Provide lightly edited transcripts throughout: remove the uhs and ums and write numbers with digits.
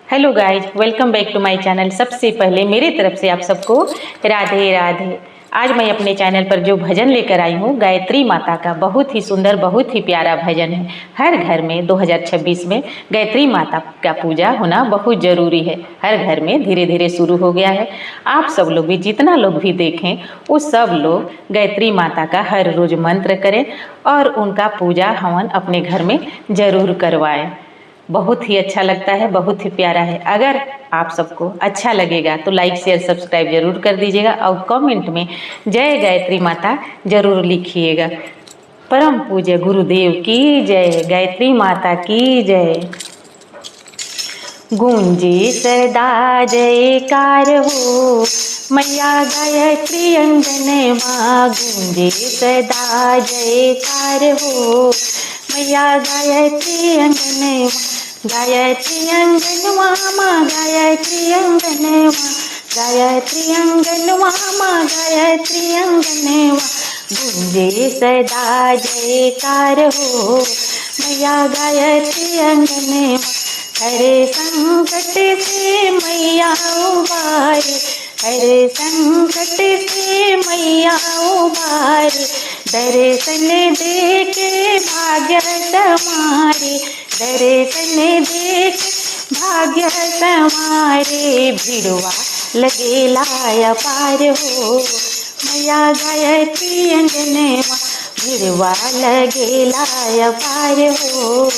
Hello guys, welcome back to my channel. सबसे पहले मेरे तरफ से आप सबको राधे राधे। आज मैं अपने चैनल पर जो भजन लेकर आई हूँ गायत्री माता का, बहुत ही सुंदर बहुत ही प्यारा भजन है। हर घर में 2026 में गायत्री माता का पूजा होना बहुत ज़रूरी है। हर घर में धीरे धीरे शुरू हो गया है। आप सब लोग भी, जितना लोग भी देखें वो सब लोग गायत्री माता का हर रोज़ मंत्र करें और उनका पूजा हवन अपने घर में ज़रूर करवाएं। बहुत ही अच्छा लगता है, बहुत ही प्यारा है। अगर आप सबको अच्छा लगेगा तो लाइक शेयर सब्सक्राइब जरूर कर दीजिएगा और कमेंट में जय गायत्री माता जरूर लिखिएगा। परम पूज्य गुरुदेव की जय, गायत्री माता की जय। गूंजे सदा जयकार हो मैया गायत्री अंगन माँ, गूंजे सदा जयकार हो मैया गायत्री अंगन माँ, गायत्री अंगन माँ, गायत्री अंगन माँ, गायत्री अंगन माँ, गायत्री अंगन माँ, गूंजे सदा जयकार हो मैया गायत्री अंगन माँ। हरे संकट से मैया उबारे, हरे संकट से मैया उबारे, दर्शन दे के भाग्य समारे, दर्शन दे के भाग्य समारे। भिड़वा लगे लाया पार हो मैया गायत्री अंगन माँ, भिड़वा लगे लाया पार हो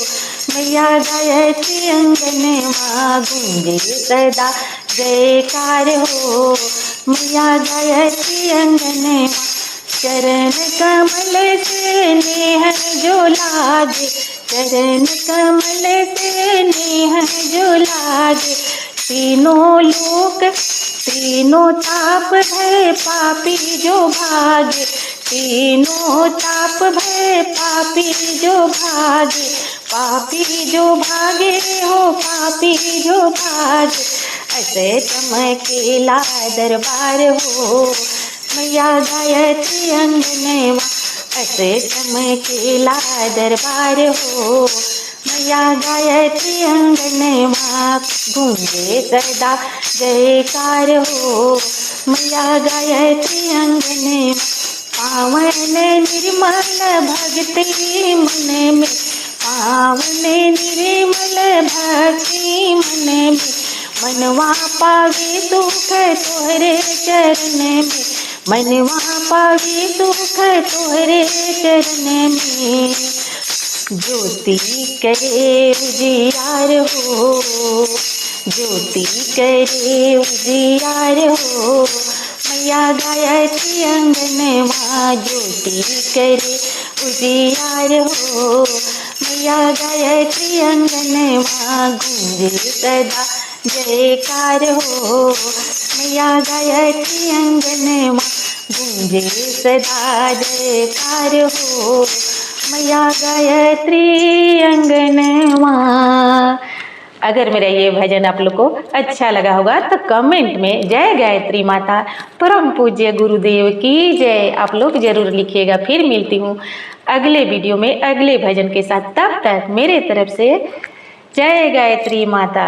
मैया गायत्री अंगन माँ, गूंजे सदा जयकार हो मैया गायत्री अंगन माँ। चरण कमल से नेह जो लागे, चरण कमल से नेह जो लागे, तीनों लोक तीनों ताप भय पापी जो भागे, तीनों ताप भय पापी जो भागे, पापी जो भागे हो पापी जो भागे। ऐसे चमकेला दरबार हो मैया गायत्री अंगन माँ, ऐसे चमकेला दरबार हो मैया गायत्री अंगन माँ। गूंजे सदा जयकार हो मैया गायत्री अंगन माँ। पावन निर्मल भक्ति मन में, पावन निर्मल भक्ति मन में, मनवा पावे सुख तोहरे चरण में, मनवा पावे सुख तोहरे चरण में। ज्योति करे उजियार हो, ज्योति करे उजियार हो मैया गायत्री अंगन माँ, ज्योति करे उजियार हो मैया गायत्री अंगन माँ। गूंजे सदा जयकार हो मैया गायत्री अंगन माँ, गूंजे सदा जयकार हो मैया गायत्री अंगन माँ। अगर मेरा ये भजन आप लोग को अच्छा लगा होगा तो कमेंट में जय गायत्री माता परम पूज्य गुरुदेव की जय आप लोग जरूर लिखिएगा। फिर मिलती हूँ अगले वीडियो में अगले भजन के साथ। तब तक मेरे तरफ से जय गायत्री माता।